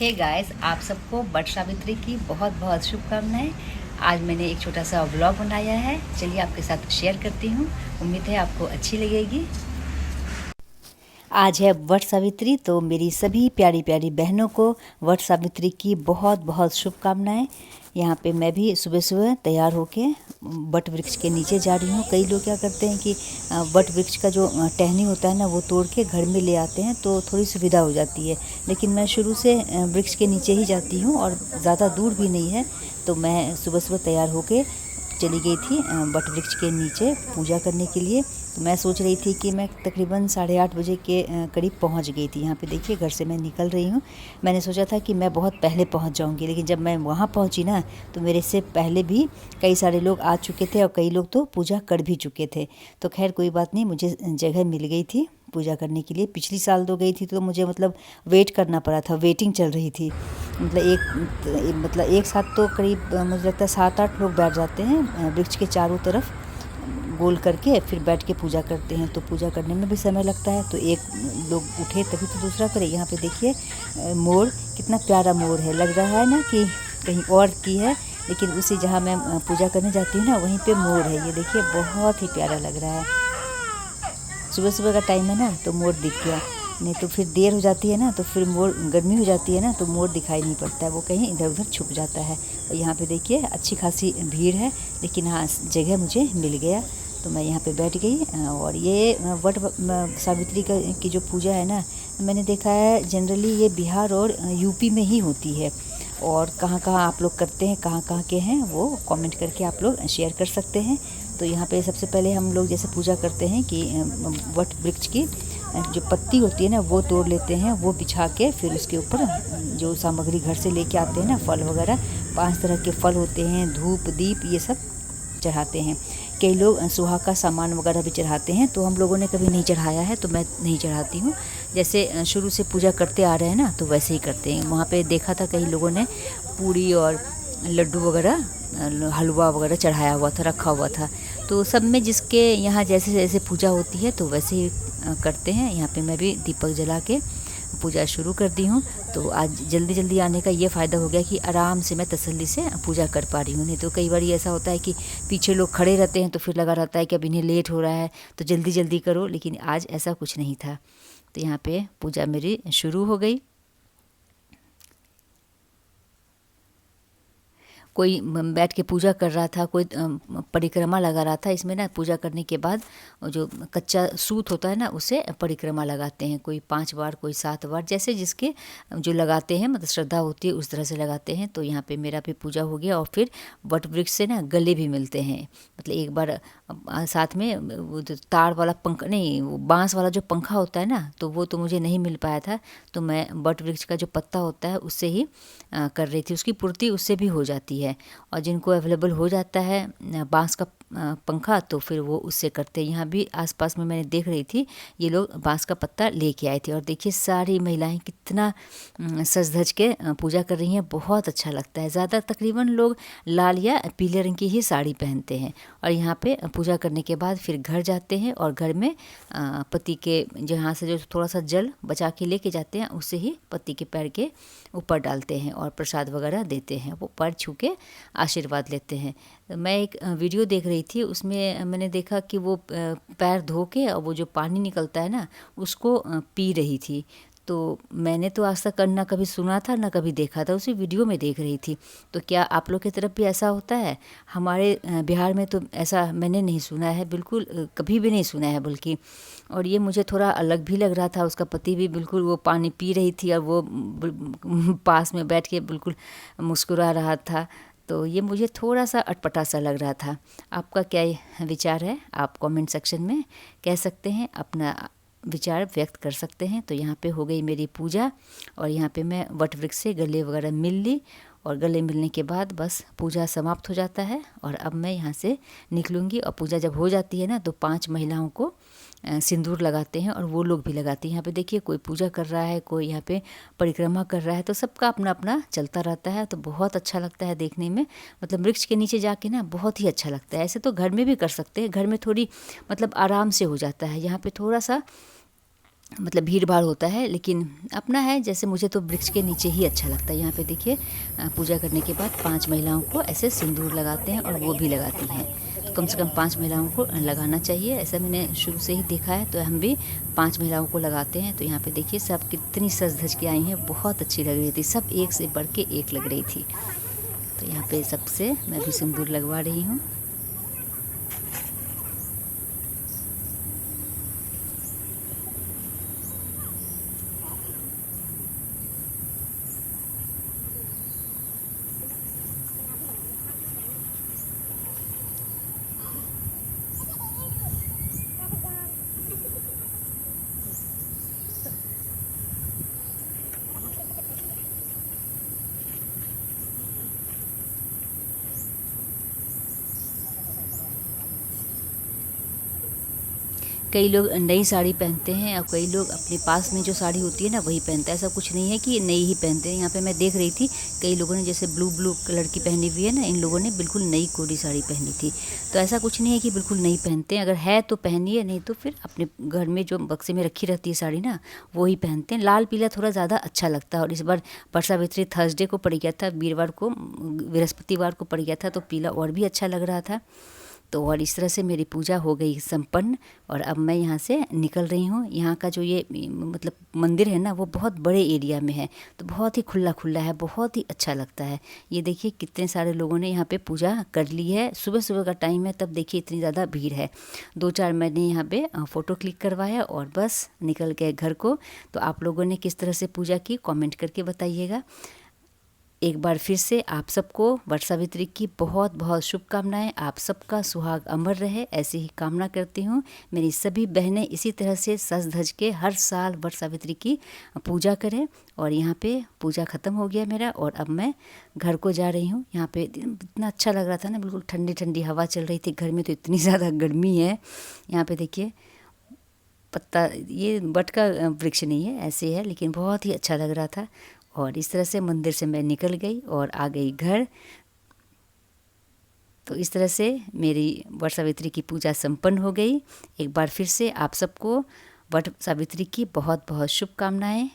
Hey guys, आप सबको वट सावित्री की बहुत बहुत शुभकामनाएं। आज मैंने एक छोटा सा व्लॉग बनाया है, चलिए आपके साथ शेयर करती हूँ। उम्मीद है आपको अच्छी लगेगी। आज है वट सावित्री, तो मेरी सभी प्यारी प्यारी बहनों को वट सावित्री की बहुत बहुत शुभकामनाएं। यहाँ पे मैं भी सुबह सुबह तैयार होके वट वृक्ष के नीचे जा रही हूँ। कई लोग क्या करते हैं कि वट वृक्ष का जो टहनी होता है ना, वो तोड़ के घर में ले आते हैं तो थोड़ी सुविधा हो जाती है। लेकिन मैं शुरू से वृक्ष के नीचे ही जाती हूँ और ज़्यादा दूर भी नहीं है, तो मैं सुबह सुबह तैयार होके चली गई थी वट वृक्ष के नीचे पूजा करने के लिए। तो मैं सोच रही थी कि मैं तकरीबन 8:30 बजे के करीब पहुंच गई थी। यहाँ पे देखिए, घर से मैं निकल रही हूँ। मैंने सोचा था कि मैं बहुत पहले पहुंच जाऊंगी, लेकिन जब मैं वहाँ पहुंची ना, तो मेरे से पहले भी कई सारे लोग आ चुके थे और कई लोग तो पूजा कर भी चुके थे। तो खैर कोई बात नहीं, मुझे जगह मिल गई थी पूजा करने के लिए। पिछली साल तो गई थी तो मुझे वेट करना पड़ा था, वेटिंग चल रही थी। एक साथ तो करीब मुझे लगता है 7-8 लोग बैठ जाते हैं वृक्ष के चारों तरफ गोल करके, फिर बैठ के पूजा करते हैं। तो पूजा करने में भी समय लगता है, तो एक लोग उठे तभी तो दूसरा करे। यहाँ पे देखिए मोर, कितना प्यारा मोर है। लग रहा है ना कि कहीं और की है, लेकिन उसी जहाँ मैं पूजा करने जाती हूँ ना, वहीं पे मोर है। ये देखिए, बहुत ही प्यारा लग रहा है। सुबह सुबह का टाइम है ना, तो मोर दिख गया। नहीं तो फिर देर हो जाती है ना, तो फिर मोर, गर्मी हो जाती है ना, तो मोर दिखाई नहीं पड़ता है, वो कहीं इधर उधर छुप जाता है। और यहाँ पे देखिए अच्छी खासी भीड़ है, लेकिन हाँ जगह मुझे मिल गया, तो मैं यहाँ पे बैठ गई। और ये वट सावित्री की जो पूजा है ना, मैंने देखा है जनरली ये बिहार और यूपी में ही होती है। और कहाँ कहाँ आप लोग करते हैं, कहाँ कहाँ के हैं, वो कमेंट करके आप लोग शेयर कर सकते हैं। तो यहाँ पे सबसे पहले हम लोग जैसे पूजा करते हैं कि वट वृक्ष की जो पत्ती होती है ना, वो तोड़ लेते हैं, वो बिछा के फिर उसके ऊपर जो सामग्री घर से लेके आते हैं ना, फल वगैरह, 5 तरह के फल होते हैं, धूप दीप ये सब चढ़ाते हैं। कई लोग सुहाग का सामान वगैरह भी चढ़ाते हैं, तो हम लोगों ने कभी नहीं चढ़ाया है, तो मैं नहीं चढ़ाती हूँ। जैसे शुरू से पूजा करते आ रहे हैं ना, तो वैसे ही करते हैं। वहाँ पे देखा था कई लोगों ने पूरी और लड्डू वगैरह, हलवा वगैरह चढ़ाया हुआ था, रखा हुआ था। तो सब में जिसके यहाँ जैसे जैसे पूजा होती है तो वैसे ही करते हैं। यहाँ पे मैं भी दीपक जला के पूजा शुरू कर दी हूँ। तो आज जल्दी जल्दी आने का ये फ़ायदा हो गया कि आराम से मैं तसल्ली से पूजा कर पा रही हूँ। नहीं तो कई बार ऐसा होता है कि पीछे लोग खड़े रहते हैं, तो फिर लगा रहता है कि अब इन्हें लेट हो रहा है तो जल्दी जल्दी करो, लेकिन आज ऐसा कुछ नहीं था। तो यहाँ पे पूजा मेरी शुरू हो गई। कोई बैठ के पूजा कर रहा था, कोई परिक्रमा लगा रहा था। इसमें ना पूजा करने के बाद जो कच्चा सूत होता है ना, उसे परिक्रमा लगाते हैं। कोई 5 बार, कोई 7 बार, जैसे जिसके जो लगाते हैं, मतलब श्रद्धा होती है उस तरह से लगाते हैं। तो यहाँ पे मेरा भी पूजा हो गया। और फिर वट वृक्ष से ना गले भी मिलते हैं। मतलब एक बार साथ में वो जो तार वाला पंखा, नहीं, वो बांस वाला जो पंखा होता है ना, तो वो तो मुझे नहीं मिल पाया था। तो मैं वट वृक्ष का जो पत्ता होता है उससे ही कर रही थी। उसकी पूर्ति उससे भी हो जाती है। और जिनको अवेलेबल हो जाता है बांस का पंखा, तो फिर वो उससे करते हैं। यहाँ भी आसपास में मैंने देख रही थी, ये लोग बांस का पत्ता लेके आए थे। और देखिए सारी महिलाएं कितना सज धज के पूजा कर रही हैं, बहुत अच्छा लगता है। ज़्यादा तकरीबन लोग लाल या पीले रंग की ही साड़ी पहनते हैं। और यहाँ पे पूजा करने के बाद फिर घर जाते हैं, और घर में पति के जहाँ से जो थोड़ा सा जल बचा के लेके जाते हैं, उससे ही पति के पैर के ऊपर डालते हैं और प्रसाद वगैरह देते हैं। वो पैर छू के आशीर्वाद लेते हैं। मैं एक वीडियो देख रही थी, उसमें मैंने देखा कि वो पैर धो के और वो जो पानी निकलता है ना, उसको पी रही थी। तो मैंने तो आज तक ना कभी सुना था ना कभी देखा था, उसी वीडियो में देख रही थी। तो क्या आप लोग की तरफ भी ऐसा होता है? हमारे बिहार में तो ऐसा मैंने नहीं सुना है, बिल्कुल कभी भी नहीं सुना है बल्कि। और ये मुझे थोड़ा अलग भी लग रहा था। उसका पति भी बिल्कुल वो पानी पी रही थी और वो पास में बैठ के बिल्कुल मुस्कुरा रहा था। तो ये मुझे थोड़ा सा अटपटा सा लग रहा था। आपका क्या विचार है? आप कमेंट सेक्शन में कह सकते हैं, अपना विचार व्यक्त कर सकते हैं। तो यहाँ पे हो गई मेरी पूजा, और यहाँ पे मैं वट वृक्ष से गले वगैरह मिल ली। और गले मिलने के बाद बस पूजा समाप्त हो जाता है। और अब मैं यहाँ से निकलूँगी। और पूजा जब हो जाती है ना, तो 5 महिलाओं को सिंदूर लगाते हैं, और वो लोग भी लगाते हैं। यहाँ पे देखिए, कोई पूजा कर रहा है, कोई यहाँ पे परिक्रमा कर रहा है, तो सबका अपना अपना चलता रहता है। तो बहुत अच्छा लगता है देखने में। मतलब वृक्ष के नीचे जाके ना बहुत ही अच्छा लगता है। ऐसे तो घर में भी कर सकते हैं, घर में थोड़ी मतलब आराम से हो जाता है। यहाँ पे थोड़ा सा मतलब भीड़ भाड़ होता है, लेकिन अपना है। जैसे मुझे तो वृक्ष के नीचे ही अच्छा लगता है। यहाँ पे देखिए पूजा करने के बाद 5 महिलाओं को ऐसे सिंदूर लगाते हैं और वो भी लगाती हैं। तो कम से कम 5 महिलाओं को लगाना चाहिए, ऐसा मैंने शुरू से ही देखा है। तो हम भी 5 महिलाओं को लगाते हैं। तो यहाँ पे देखिए सब कितनी सज धज के आई हैं, बहुत अच्छी लग रही थी, सब एक से बढ़ के एक लग रही थी। तो यहाँ पे सबसे मैं भी सिंदूर लगवा रही हूँ। कई लोग नई साड़ी पहनते हैं और कई लोग अपने पास में जो साड़ी होती है ना वही पहनते हैं। ऐसा कुछ नहीं है कि नई ही पहनते हैं। यहाँ पे मैं देख रही थी कई लोगों ने जैसे ब्लू ब्लू कलर की पहनी हुई है ना, इन लोगों ने बिल्कुल नई कोरी साड़ी पहनी थी। तो ऐसा कुछ नहीं है कि बिल्कुल नहीं पहनते हैं, अगर है तो पहनिए, नहीं तो फिर अपने घर में जो बक्से में रखी रहती है साड़ी ना वो ही पहनते हैं। लाल पीला थोड़ा ज़्यादा अच्छा लगता है। और इस बार वटसावित्री थर्सडे को पड़ गया था, वीरवार को, बृहस्पतिवार को पड़ गया था, तो पीला और भी अच्छा लग रहा था। तो और इस तरह से मेरी पूजा हो गई संपन्न। और अब मैं यहाँ से निकल रही हूँ। यहाँ का जो ये मतलब मंदिर है ना वो बहुत बड़े एरिया में है, तो बहुत ही खुला खुला है, बहुत ही अच्छा लगता है। ये देखिए कितने सारे लोगों ने यहाँ पे पूजा कर ली है। सुबह सुबह का टाइम है, तब देखिए इतनी ज़्यादा भीड़ है। 2-4 मैंने यहाँ पे फ़ोटो क्लिक करवाया और बस निकल गए घर को। तो आप लोगों ने किस तरह से पूजा की कमेंट करके बताइएगा। एक बार फिर से आप सबको वटसावित्री की बहुत बहुत शुभकामनाएं। आप सबका सुहाग अमर रहे, ऐसी ही कामना करती हूँ। मेरी सभी बहनें इसी तरह से सज धज के हर साल वटसावित्री की पूजा करें। और यहाँ पे पूजा ख़त्म हो गया मेरा और अब मैं घर को जा रही हूँ। यहाँ पे इतना अच्छा लग रहा था ना, बिल्कुल ठंडी ठंडी हवा चल रही थी। घर में तो इतनी ज़्यादा गर्मी है। यहाँ पे देखिए पत्ता, ये बट का वृक्ष नहीं है, ऐसे है, लेकिन बहुत ही अच्छा लग रहा था। और इस तरह से मंदिर से मैं निकल गई और आ गई घर। तो इस तरह से मेरी वट सावित्री की पूजा संपन्न हो गई। एक बार फिर से आप सबको वट सावित्री की बहुत बहुत शुभकामनाएं।